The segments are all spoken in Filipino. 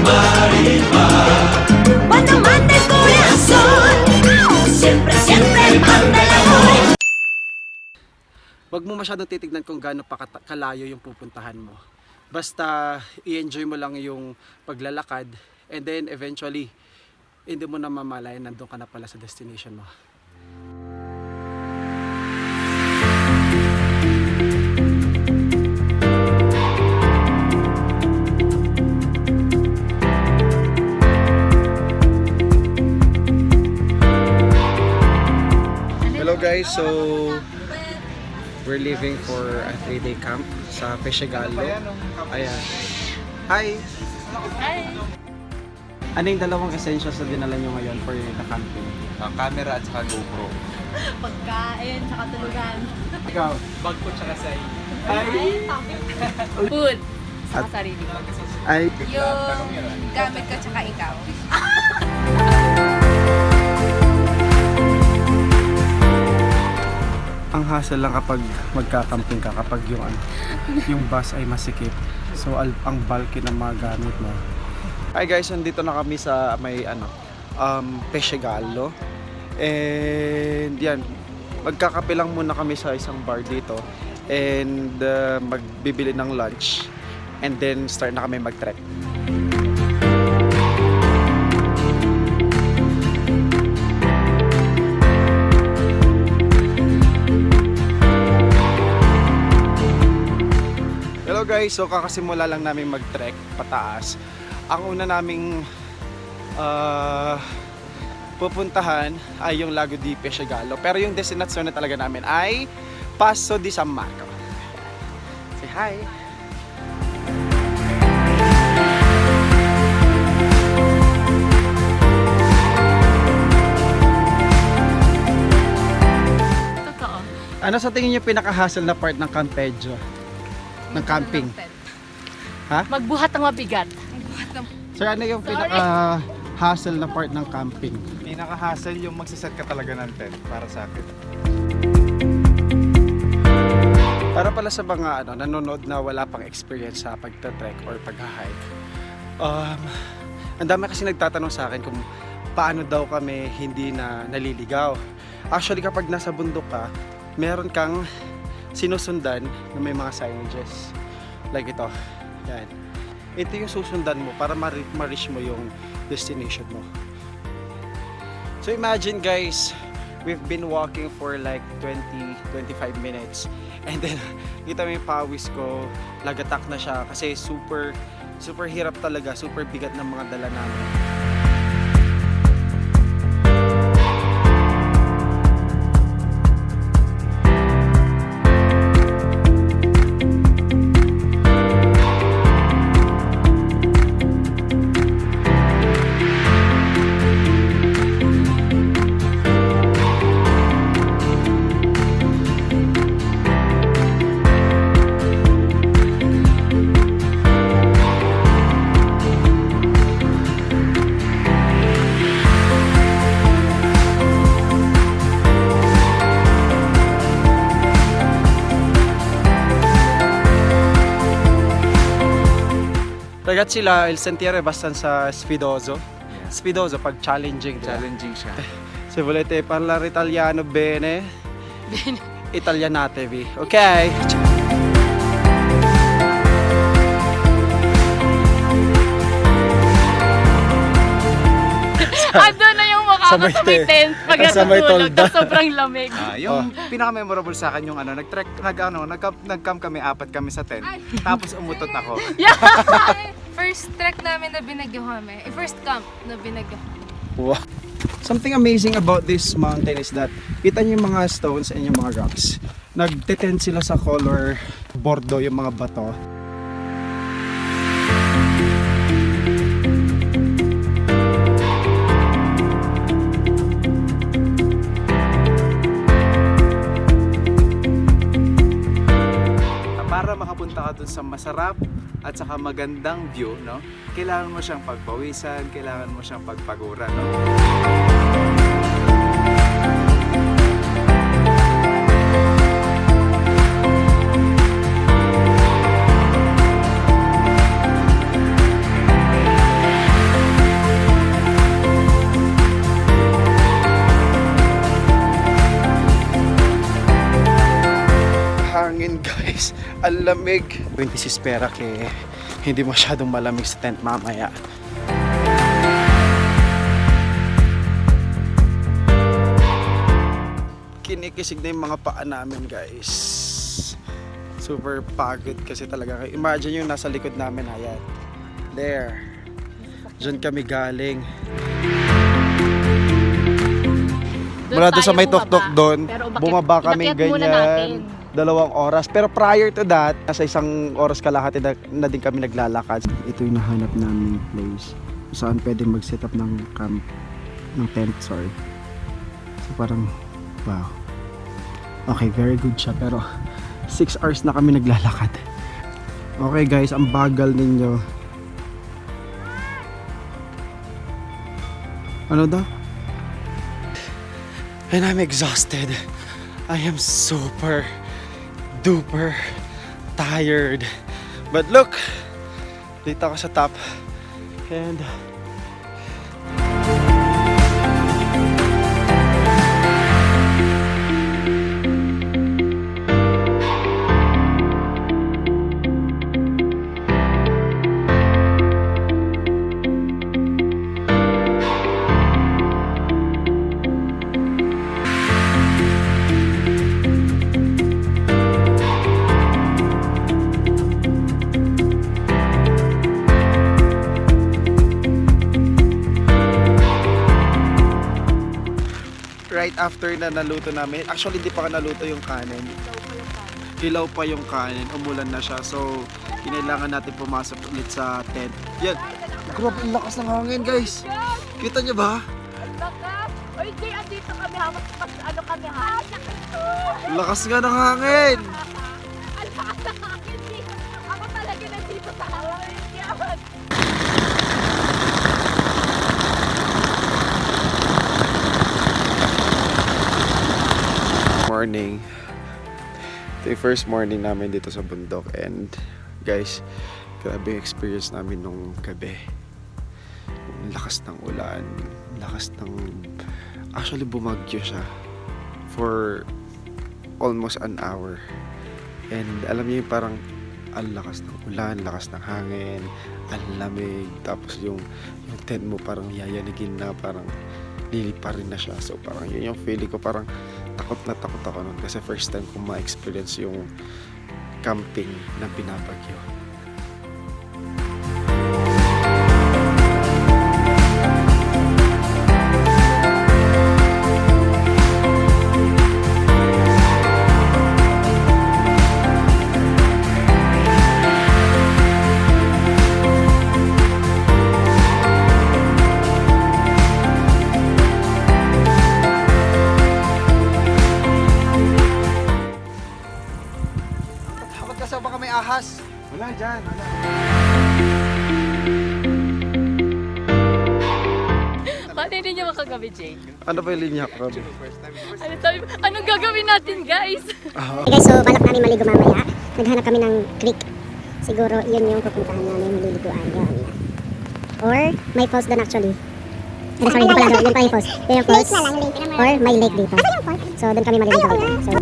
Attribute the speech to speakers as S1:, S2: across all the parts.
S1: Maripa, cuando manda el corazón, siempre, siempre manda el amor.
S2: Huwag mo masyadong titignan kung gaano pa kalayo yung pupuntahan mo. Basta i-enjoy mo lang yung paglalakad, and then eventually hindi mo na mamalayan nandun ka na pala sa destination mo. Hello guys, so we're leaving for a 3-day camp sa Pescegallo. Ayan. Hi!
S3: Hi!
S2: Ano yung dalawang essentials na dinala nyo ngayon for the camping?
S4: Camera at saka GoPro.
S3: Pagkain, tsaka tulugan.
S2: Ikaw?
S4: Bag ko tsaka say.
S3: Food. Saka sarili ko.
S2: Ay,
S3: Yung gamit ko tsaka ikaw.
S2: ang hassle lang kapag magka-camping ka, kapag yung bus ay masikip. So ang bulky ng mga gamit mo. Hi guys, nandito na kami sa may Pescegallo. And yan, magkakape lang muna kami sa isang bar dito. And magbibili ng lunch. And then start na kami mag-trek. Hello guys, so kakasimula lang namin mag-trek pataas. Ang una naming pupuntahan ay yung Lago di Pescegallo. Pero yung destinasyon na talaga namin ay Passo di San Marco. Say hi!
S3: Totoo.
S2: Ano sa tingin niyo pinaka-hassle na part ng Campeggio? Ng camping? Ha?
S3: Magbuhat ng mabigat.
S2: So ano yung pinaka-hassle na part ng camping?
S4: Pinaka-hassle yung magsiset ka talaga ng tent para sa akin.
S2: Para pala sa mga nanonood na wala pang experience sa pagta-trek or pag-hike. Ang dami kasi nagtatanong sa akin kung paano daw kami hindi na naliligaw. Actually kapag nasa bundok ka, meron kang sinusundan na may mga signages. Like ito. Yan. Ito yung susundan mo para ma-reach mo yung destination mo. So imagine guys, we've been walking for like 20-25 minutes. And then, kita mo yung pawis ko, lagatak na siya kasi super hirap talaga, super bigat ng mga dala namin. Ragazzi, il sentiero è abbastanza sfidoso.
S4: Yeah.
S2: Sfidoso pag challenging.
S4: Challenging siya.
S2: Se volete parlare italiano bene, italianatevi, ok?
S3: Ando na yung mukha ko sa may tent pag
S2: Sa may
S3: natutulog
S2: tolda.
S3: na sobrang lamig.
S4: Yung pinaka-memorable sa akin yung nag-camp kami, 4 kami sa tent. Tapos umutot ako.
S5: First trek namin na Binagyo kami. First camp na Binagyo.
S2: Wow. Something amazing about this mountain is that kita niyo yung mga stones and yung mga rocks. Nagte-tend sila sa color bordo yung mga bato. Para makapunta ka dun sa masarap at saka magandang view, no? Kailangan mo siyang pagpawisan, kailangan mo siyang pagpaguran, no? lamig. 26 pera kaya hindi masyadong malamig sa tent mamaya. Kinikisig na yung mga paa namin guys. Super pagod kasi talaga. Imagine yung nasa likod namin, ayan. There. Diyan kami galing. Mula doon sa may tuktok doon, bumaba kami ganyan 2 oras. Pero prior to that, nasa 1 oras kalahati na din kami naglalakad. Ito yung nahanap namin place saan pwedeng mag-set up ng camp, ng tent, sorry. So parang, wow. Okay, very good siya. Pero 6 hours na kami naglalakad. Okay guys, ang bagal ninyo. Ano daw? And I'm exhausted. I am super duper tired. But look, dito ako sa top. And right after na naluto namin, actually hindi pa naluto yung kanin. Hilaw pa yung kanin, umulan na siya. So, kinailangan natin pumasok ulit sa tent. Yan. Grabe, ang lakas ng hangin guys. Kita nyo ba?
S3: Ang lakas! Oy, Jay, andito kami. Hamak ano kami ha?
S2: Lakas nga ng hangin.
S3: Ang lakas ng hangin, Jay. Ako talaga nandito sa hangin. Yan.
S2: Morning. Ito yung first morning namin dito sa bundok. And guys, grabe yung experience namin nung gabi. Lakas ng ulan, lakas ng... Actually bumagyo siya for almost an hour. And alam niyo yung parang ang lakas ng ulan, lakas ng hangin, ang lamig. Tapos yung tent mo parang yayanigin na, parang lilipa rin na siya. So parang yun yung feeling ko, parang takot na takot ako nun. Kasi first time ko ma-experience yung camping na binabagyo. Baka may ahas. Wala dyan, wala.
S3: Paano hindi niyo makagabi, Jay?
S2: Ano pa yung linya ko?
S3: Ano sabi? Anong gagawin natin, guys?
S6: Okay, so balak namin maligo mamaya. Naghanap kami ng creek. Siguro yun yung pupuntahan namin, maliliguan yun. Or may falls doon actually. Sorry, yun pala yung falls. Yun yung falls. Or may lake dito. So doon kami maliligo dito. So,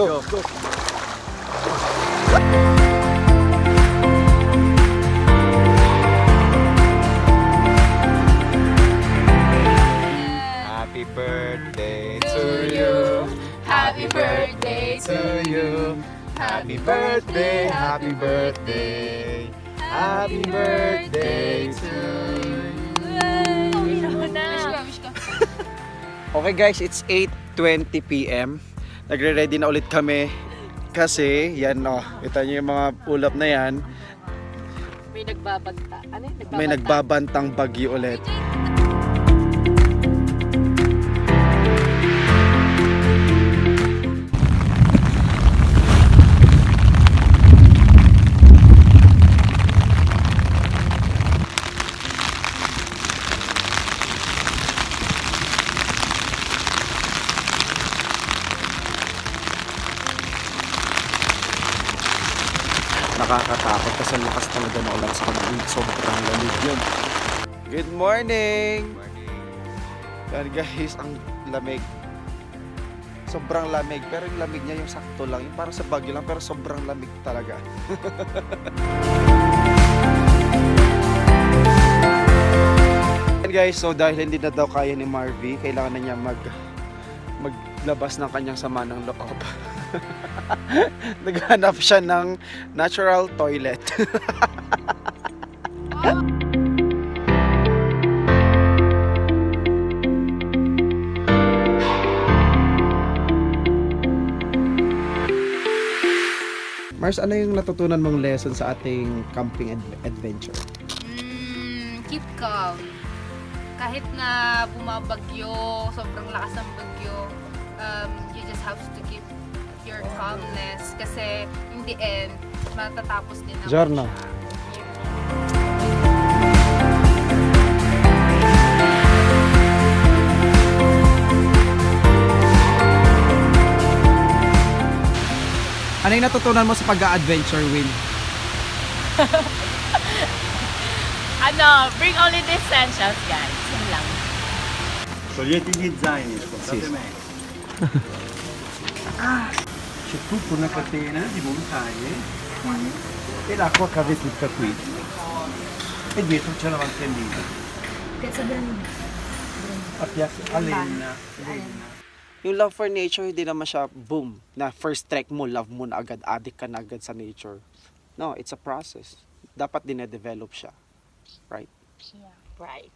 S2: Go.
S4: Happy birthday to you. Happy birthday to you. Happy birthday, happy birthday. Happy birthday to you.
S2: Okay guys, it's 8:20 PM. Nagre-ready na ulit kami kasi yan kita niyo yung mga ulap na yan.
S3: May nagbabanta. Ano yun?
S2: May nagbabantang bagyo ulit. nakakatakot kasi ang lakas talaga ng ulan sa kanila. Sobrang lamig yun. Good morning! Yan guys, ang lamig. Sobrang lamig, pero yung lamig niya yung sakto lang. Yung parang sa Baguio lang, pero sobrang lamig talaga. And guys, so dahil hindi na daw kaya ni Marvy, kailangan na niya maglabas ng kanyang sama ng loob. Naghanap siya ng natural toilet. Mars, ano yung natutunan mong lesson sa ating camping adventure?
S5: Keep calm. Kahit na bumabagyo, sobrang lakas ng bagyo, you just have to keep your calmness kasi in the end, matatapos din naman
S2: Giorno.
S5: siya.
S2: Ano yung natutunan mo sa pag-adventure, Will?
S3: Bring only the essentials, guys. Yun lang.
S7: Togliete gli zaini, ascoltate me. C'è tutta una catena di montagne e l'acqua cade tutta qui. E dietro c'è la Valtellina. Alena.
S2: Yung love for nature, hindi naman siya boom, na first trek mo, love mo na agad, addict ka na agad sa nature. No, it's a process. Dapat dine-develop siya. Right?
S3: Right.